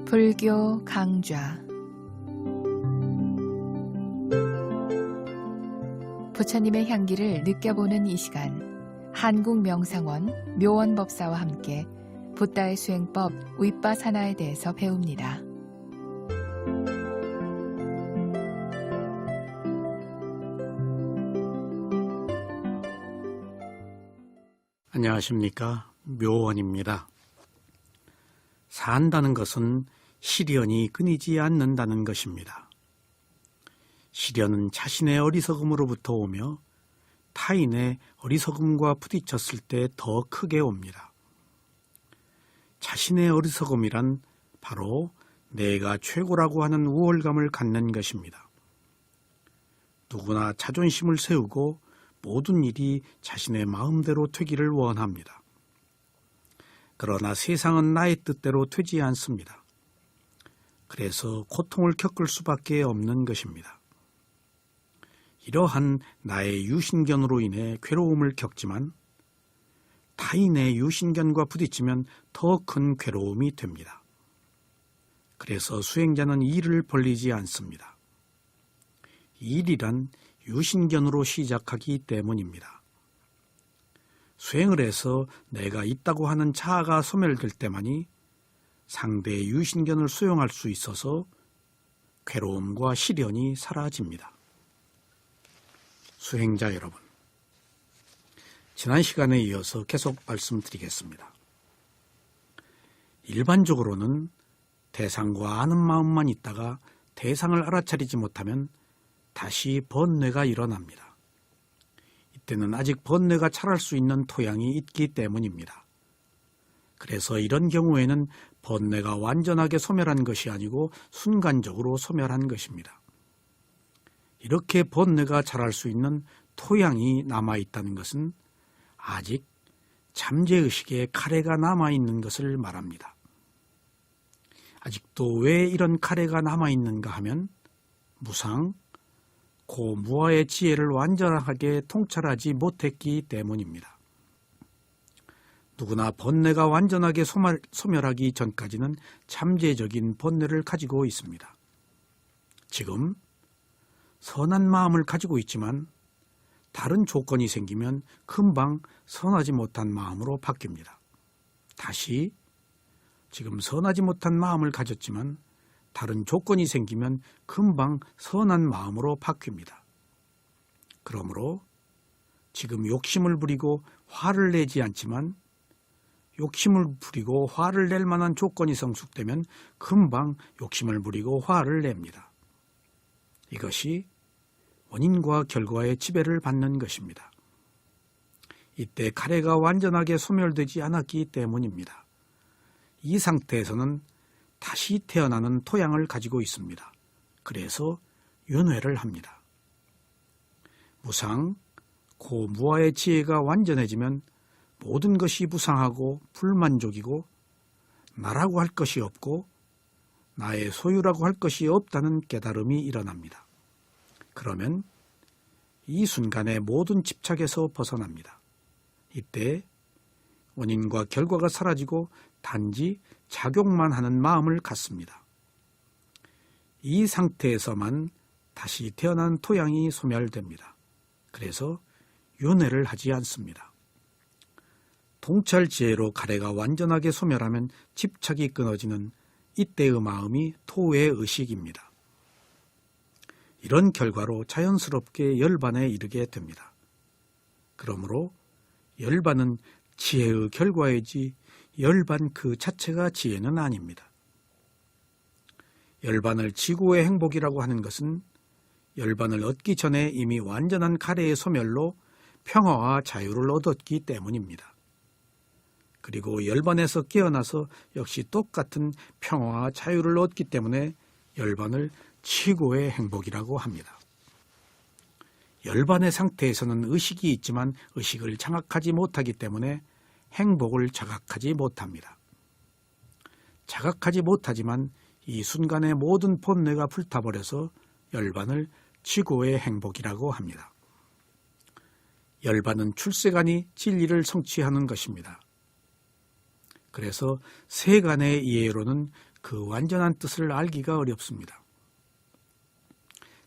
불교 강좌 부처님의 향기를 느껴보는 이 시간, 한국명상원 묘원법사와 함께 붓다의 수행법 윗바사나에 대해서 배웁니다. 안녕하십니까. 묘원입니다. 산다는 것은 시련이 끊이지 않는다는 것입니다. 시련은 자신의 어리석음으로부터 오며 타인의 어리석음과 부딪혔을 때 더 크게 옵니다. 자신의 어리석음이란 바로 내가 최고라고 하는 우월감을 갖는 것입니다. 누구나 자존심을 세우고 모든 일이 자신의 마음대로 되기를 원합니다. 그러나 세상은 나의 뜻대로 되지 않습니다. 그래서 고통을 겪을 수밖에 없는 것입니다. 이러한 나의 유신견으로 인해 괴로움을 겪지만 타인의 유신견과 부딪히면 더 큰 괴로움이 됩니다. 그래서 수행자는 일을 벌리지 않습니다. 일이란 유신견으로 시작하기 때문입니다. 수행을 해서 내가 있다고 하는 자아가 소멸될 때만이 상대의 유신견을 수용할 수 있어서 괴로움과 시련이 사라집니다. 수행자 여러분, 지난 시간에 이어서 계속 말씀드리겠습니다. 일반적으로는 대상과 아는 마음만 있다가 대상을 알아차리지 못하면 다시 번뇌가 일어납니다. 이때는 아직 번뇌가 자랄 수 있는 토양이 있기 때문입니다. 그래서 이런 경우에는 번뇌가 완전하게 소멸한 것이 아니고 순간적으로 소멸한 것입니다. 이렇게 번뇌가 자랄 수 있는 토양이 남아있다는 것은 아직 잠재의식에 가래가 남아있는 것을 말합니다. 아직도 왜 이런 가래가 남아있는가 하면 무상, 고무아의 지혜를 완전하게 통찰하지 못했기 때문입니다. 누구나 번뇌가 완전하게 소멸하기 전까지는 잠재적인 번뇌를 가지고 있습니다. 지금 선한 마음을 가지고 있지만 다른 조건이 생기면 금방 선하지 못한 마음으로 바뀝니다. 다시 지금 선하지 못한 마음을 가졌지만 다른 조건이 생기면 금방 선한 마음으로 바뀝니다. 그러므로 지금 욕심을 부리고 화를 내지 않지만 욕심을 부리고 화를 낼 만한 조건이 성숙되면 금방 욕심을 부리고 화를 냅니다. 이것이 원인과 결과의 지배를 받는 것입니다. 이때 가래가 완전하게 소멸되지 않았기 때문입니다. 이 상태에서는 다시 태어나는 토양을 가지고 있습니다. 그래서 윤회를 합니다. 무상, 고무아의 지혜가 완전해지면 모든 것이 무상하고 불만족이고 나라고 할 것이 없고 나의 소유라고 할 것이 없다는 깨달음이 일어납니다. 그러면 이 순간에 모든 집착에서 벗어납니다. 이때 원인과 결과가 사라지고 단지 작용만 하는 마음을 갖습니다. 이 상태에서만 다시 태어난 토양이 소멸됩니다. 그래서 윤회를 하지 않습니다. 통찰 지혜로 가래가 완전하게 소멸하면 집착이 끊어지는 이때의 마음이 토의 의식입니다. 이런 결과로 자연스럽게 열반에 이르게 됩니다. 그러므로 열반은 지혜의 결과이지 열반 그 자체가 지혜는 아닙니다. 열반을 지구의 행복이라고 하는 것은 열반을 얻기 전에 이미 완전한 가래의 소멸로 평화와 자유를 얻었기 때문입니다. 그리고 열반에서 깨어나서 역시 똑같은 평화와 자유를 얻기 때문에 열반을 지구의 행복이라고 합니다. 열반의 상태에서는 의식이 있지만 의식을 장악하지 못하기 때문에 행복을 자각하지 못합니다. 자각하지 못하지만 이 순간에 모든 본뇌가 불타버려서 열반을 지구의 행복이라고 합니다. 열반은 출세간이 진리를 성취하는 것입니다. 그래서 세간의 이해로는 그 완전한 뜻을 알기가 어렵습니다.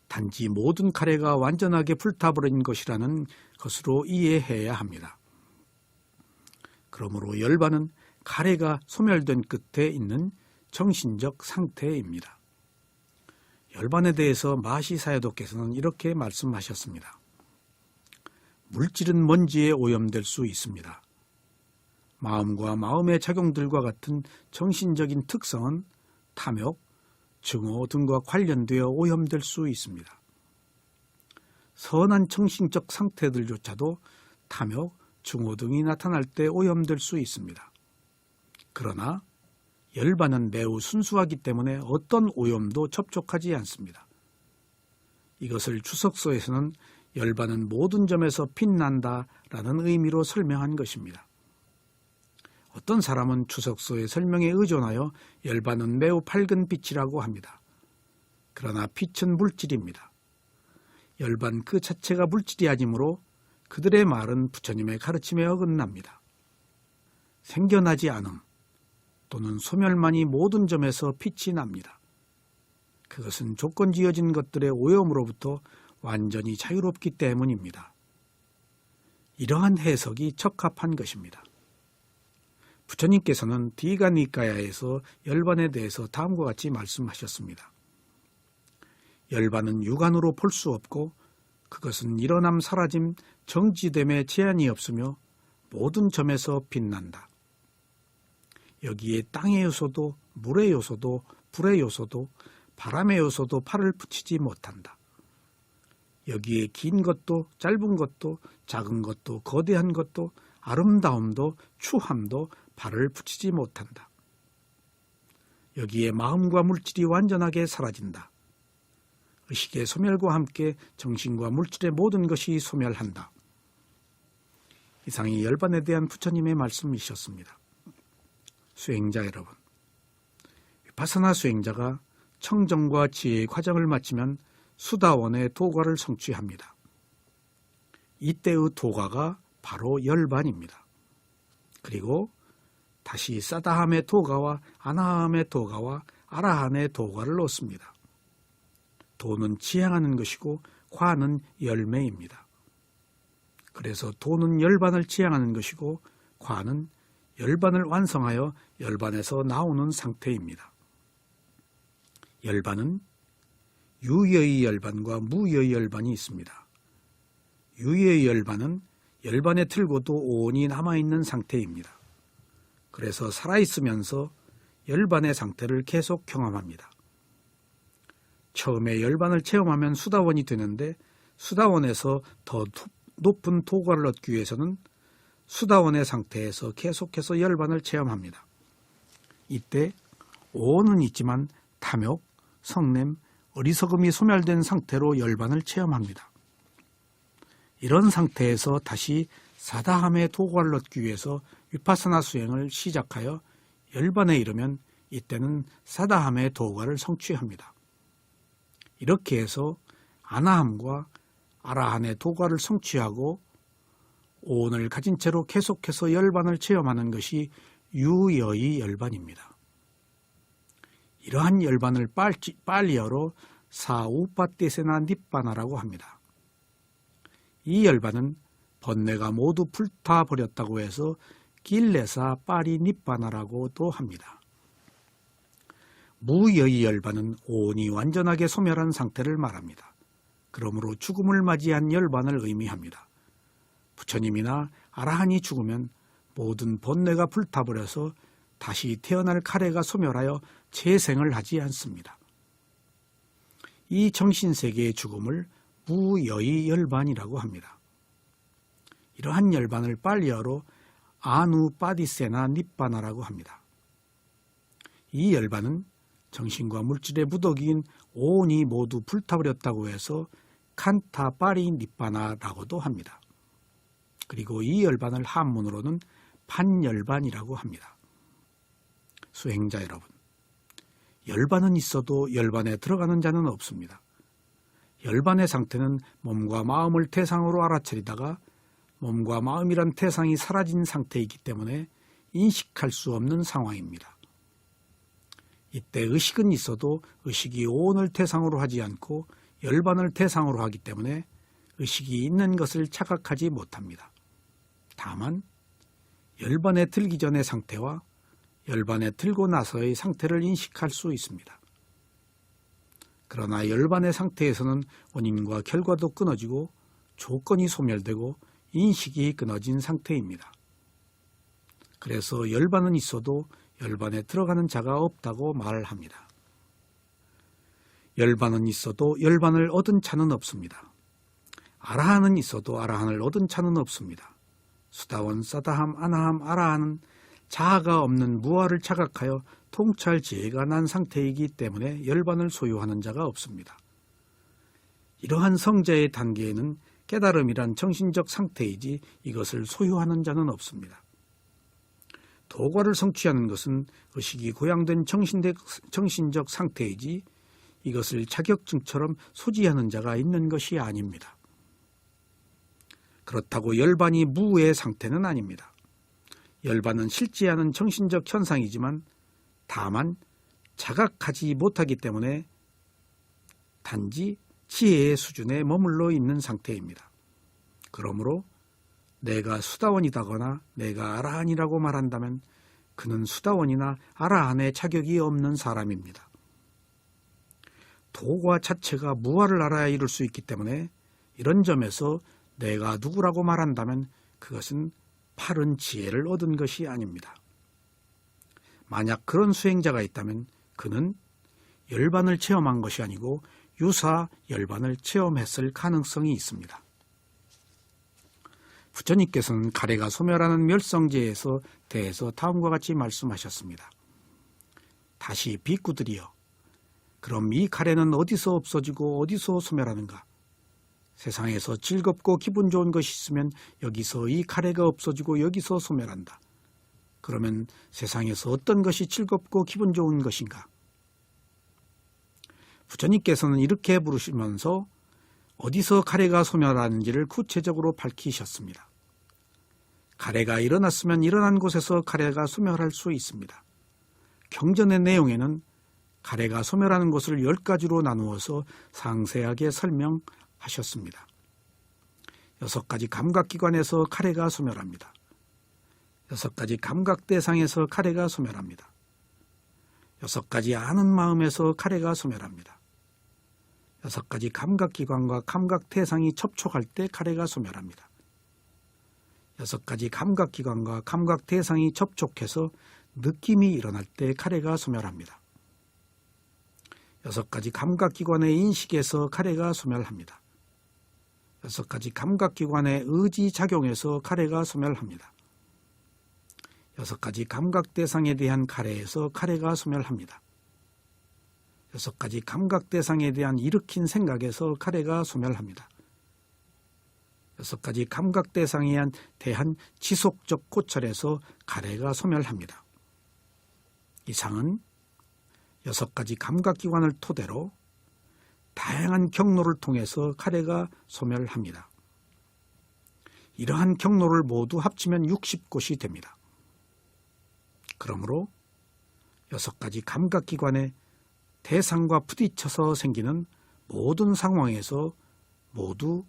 단지 모든 카레가 완전하게 불타버린 것이라는 것으로 이해해야 합니다. 그러므로 열반은 카레가 소멸된 끝에 있는 정신적 상태입니다. 열반에 대해서 마시 사야도께서는 이렇게 말씀하셨습니다. 물질은 먼지에 오염될 수 있습니다. 마음과 마음의 작용들과 같은 정신적인 특성은 탐욕, 증오 등과 관련되어 오염될 수 있습니다. 선한 정신적 상태들조차도 탐욕, 증오 등이 나타날 때 오염될 수 있습니다. 그러나 열반은 매우 순수하기 때문에 어떤 오염도 접촉하지 않습니다. 이것을 추석서에서는 열반은 모든 점에서 빛난다라는 의미로 설명한 것입니다. 어떤 사람은 추석서의 설명에 의존하여 열반은 매우 밝은 빛이라고 합니다. 그러나 빛은 물질입니다. 열반 그 자체가 물질이 아니므로 그들의 말은 부처님의 가르침에 어긋납니다. 생겨나지 않음 또는 소멸만이 모든 점에서 빛이 납니다. 그것은 조건지어진 것들의 오염으로부터 완전히 자유롭기 때문입니다. 이러한 해석이 적합한 것입니다. 부처님께서는 디가니까야에서 열반에 대해서 다음과 같이 말씀하셨습니다. 열반은 육안으로 볼 수 없고 그것은 일어남 사라짐 정지됨에 제한이 없으며 모든 점에서 빛난다. 여기에 땅의 요소도 물의 요소도 불의 요소도 바람의 요소도 발을 붙이지 못한다. 여기에 긴 것도 짧은 것도 작은 것도 거대한 것도 아름다움도 추함도 발을 붙이지 못한다. 여기에 마음과 물질이 완전하게 사라진다. 의식의 소멸과 함께 정신과 물질의 모든 것이 소멸한다. 이상이 열반에 대한 부처님의 말씀이셨습니다. 수행자 여러분, 위파사나 수행자가 청정과 지혜의 과정을 마치면 수다원의 도과를 성취합니다. 이때의 도과가 바로 열반입니다. 그리고 다시 사다함의 도가와 아나함의 도가와 아라한의 도가를 얻습니다. 도는 지향하는 것이고 과는 열매입니다. 그래서 도는 열반을 지향하는 것이고 과는 열반을 완성하여 열반에서 나오는 상태입니다. 열반은 유여의 열반과 무여의 열반이 있습니다. 유여의 열반은 열반에 틀고도 온이 남아있는 상태입니다. 그래서 살아있으면서 열반의 상태를 계속 경험합니다. 처음에 열반을 체험하면 수다원이 되는데 수다원에서 더 높은 도과를 얻기 위해서는 수다원의 상태에서 계속해서 열반을 체험합니다. 이때 오는 있지만 탐욕, 성냄, 어리석음이 소멸된 상태로 열반을 체험합니다. 이런 상태에서 다시 사다함의 도과를 얻기 위해서 위파사나 수행을 시작하여 열반에 이르면 이때는 사다함의 도과를 성취합니다. 이렇게 해서 아나함과 아라한의 도과를 성취하고 오온을 가진 채로 계속해서 열반을 체험하는 것이 유여의 열반입니다. 이러한 열반을 빨리어로 사우파띠세나 닛바나라고 합니다. 이 열반은 번뇌가 모두 불타버렸다고 해서 길레사 파리 닛바나라고도 합니다. 무여의 열반은 온이 완전하게 소멸한 상태를 말합니다. 그러므로 죽음을 맞이한 열반을 의미합니다. 부처님이나 아라한이 죽으면 모든 번뇌가 불타버려서 다시 태어날 카레가 소멸하여 재생을 하지 않습니다. 이 정신세계의 죽음을 무여의 열반이라고 합니다. 이러한 열반을 빨리어로 아누파디세나 닛바나라고 합니다. 이 열반은 정신과 물질의 무더기인 오온이 모두 불타버렸다고 해서 칸타파리 닛바나라고도 합니다. 그리고 이 열반을 한문으로는 판열반이라고 합니다. 수행자 여러분, 열반은 있어도 열반에 들어가는 자는 없습니다. 열반의 상태는 몸과 마음을 태상으로 알아차리다가 몸과 마음이란 태상이 사라진 상태이기 때문에 인식할 수 없는 상황입니다. 이때 의식은 있어도 의식이 오온을 대상으로 하지 않고 열반을 대상으로 하기 때문에 의식이 있는 것을 착각하지 못합니다. 다만 열반에 들기 전의 상태와 열반에 들고 나서의 상태를 인식할 수 있습니다. 그러나 열반의 상태에서는 원인과 결과도 끊어지고 조건이 소멸되고 인식이 끊어진 상태입니다. 그래서 열반은 있어도 열반에 들어가는 자가 없다고 말을 합니다. 열반은 있어도 열반을 얻은 차는 없습니다. 아라한은 있어도 아라한을 얻은 차는 없습니다. 수다원, 사다함, 아나함, 아라한은 자아가 없는 무아를 착각하여 통찰 지혜가 난 상태이기 때문에 열반을 소유하는 자가 없습니다. 이러한 성자의 단계에는 깨달음이란 정신적 상태이지 이것을 소유하는 자는 없습니다. 도과를 성취하는 것은 의식이 고양된 정신적 상태이지 이것을 자격증처럼 소지하는 자가 있는 것이 아닙니다. 그렇다고 열반이 무의 상태는 아닙니다. 열반은 실지하는 정신적 현상이지만 다만 자각하지 못하기 때문에 단지 지혜의 수준에 머물러 있는 상태입니다. 그러므로 내가 수다원이다거나 내가 아라한이라고 말한다면 그는 수다원이나 아라한의 자격이 없는 사람입니다. 도과 자체가 무아를 알아야 이룰 수 있기 때문에 이런 점에서 내가 누구라고 말한다면 그것은 바른 지혜를 얻은 것이 아닙니다. 만약 그런 수행자가 있다면 그는 열반을 체험한 것이 아니고 유사 열반을 체험했을 가능성이 있습니다. 부처님께서는 가래가 소멸하는 멸성제에서 대해서 다음과 같이 말씀하셨습니다. 다시 비구들이여, 그럼 이 가래는 어디서 없어지고 어디서 소멸하는가? 세상에서 즐겁고 기분 좋은 것이 있으면 여기서 이 가래가 없어지고 여기서 소멸한다. 그러면 세상에서 어떤 것이 즐겁고 기분 좋은 것인가? 부처님께서는 이렇게 부르시면서 어디서 가래가 소멸하는지를 구체적으로 밝히셨습니다. 가래가 일어났으면 일어난 곳에서 가래가 소멸할 수 있습니다. 경전의 내용에는 가래가 소멸하는 곳을 10가지로 나누어서 상세하게 설명하셨습니다. 6가지 감각기관에서 가래가 소멸합니다. 6가지 감각대상에서 가래가 소멸합니다. 6가지 아는 마음에서 가래가 소멸합니다. 6가지 감각기관과 감각대상이 접촉할 때 가래가 소멸합니다. 6가지 감각기관과 감각대상이 접촉해서 느낌이 일어날 때 가래가 소멸합니다. 6가지 감각기관의 인식에서 가래가 소멸합니다. 6가지 감각기관의 의지작용에서 가래가 소멸합니다. 6가지 감각대상에 대한 가래에서 가래가 소멸합니다. 6가지 감각대상에 대한 일으킨 생각에서 가래가 소멸합니다. 6가지 감각대상에 대한 지속적 고찰에서 가래가 소멸합니다. 이상은 6가지 감각기관을 토대로 다양한 경로를 통해서 가래가 소멸합니다. 이러한 경로를 모두 합치면 60곳이 됩니다. 그러므로 6가지 감각기관의 대상과 부딪혀서 생기는 모든 상황에서 모두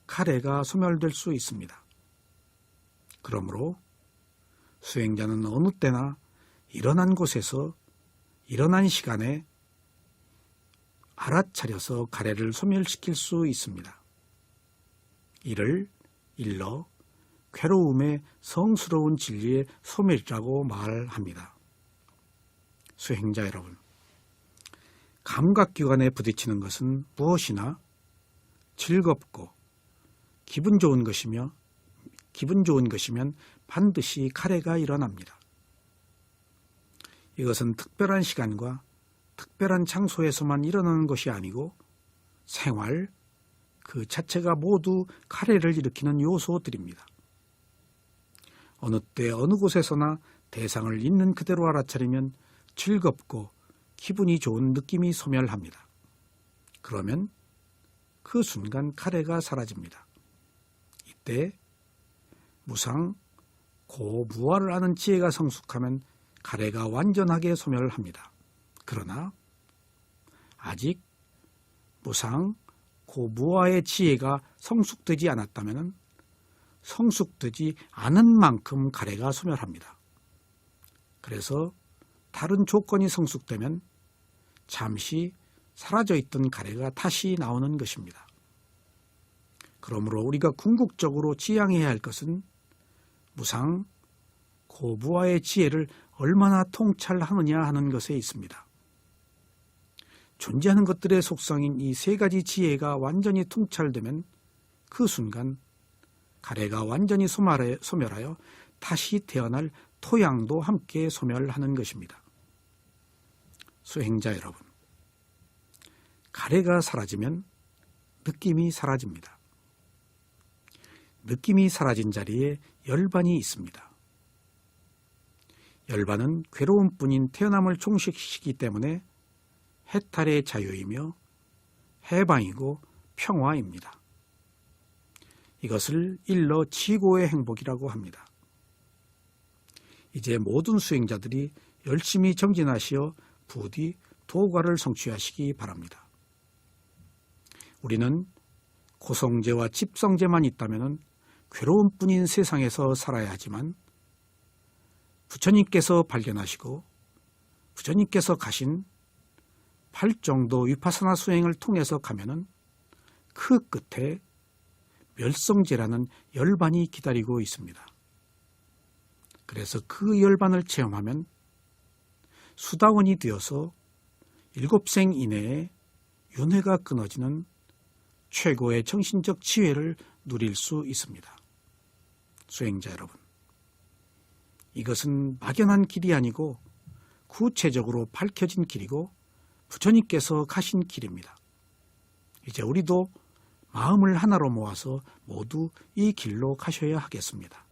가래가 소멸될 수 있습니다. 그러므로 수행자는 어느 때나 일어난 곳에서 일어난 시간에 알아차려서 가래를 소멸시킬 수 있습니다. 이를 일러 괴로움의 성스러운 진리의 소멸이라고 말합니다. 수행자 여러분, 감각기관에 부딪히는 것은 무엇이나 즐겁고 기분 좋은 것이면 반드시 가래가 일어납니다. 이것은 특별한 시간과 특별한 장소에서만 일어나는 것이 아니고 생활 그 자체가 모두 가래를 일으키는 요소들입니다. 어느 때 어느 곳에서나 대상을 있는 그대로 알아차리면 즐겁고 기분이 좋은 느낌이 소멸합니다. 그러면 그 순간 가래가 사라집니다. 이때 무상, 고, 무아를 아는 지혜가 성숙하면 가래가 완전하게 소멸합니다. 그러나 아직 무상, 고무와의 지혜가 성숙되지 않았다면 성숙되지 않은 만큼 가래가 소멸합니다. 그래서 다른 조건이 성숙되면 잠시 사라져 있던 가래가 다시 나오는 것입니다. 그러므로 우리가 궁극적으로 지향해야 할 것은 무상, 고부와의 지혜를 얼마나 통찰하느냐 하는 것에 있습니다. 존재하는 것들의 속성인 이 세 가지 지혜가 완전히 통찰되면 그 순간 가래가 완전히 소멸하여 다시 태어날 토양도 함께 소멸하는 것입니다. 수행자 여러분, 가래가 사라지면 느낌이 사라집니다. 느낌이 사라진 자리에 열반이 있습니다. 열반은 괴로움뿐인 태어남을 종식시키기 때문에 해탈의 자유이며 해방이고 평화입니다. 이것을 일러 지고의 행복이라고 합니다. 이제 모든 수행자들이 열심히 정진하시어 부디 도과를 성취하시기 바랍니다. 우리는 고성제와 집성제만 있다면 괴로움뿐인 세상에서 살아야 하지만 부처님께서 발견하시고 부처님께서 가신 8정도 위파사나 수행을 통해서 가면은 그 끝에 멸성제라는 열반이 기다리고 있습니다. 그래서 그 열반을 체험하면 수다원이 되어서 7생 이내에 윤회가 끊어지는 최고의 정신적 지혜를 누릴 수 있습니다. 수행자 여러분, 이것은 막연한 길이 아니고 구체적으로 밝혀진 길이고 부처님께서 가신 길입니다. 이제 우리도 마음을 하나로 모아서 모두 이 길로 가셔야 하겠습니다.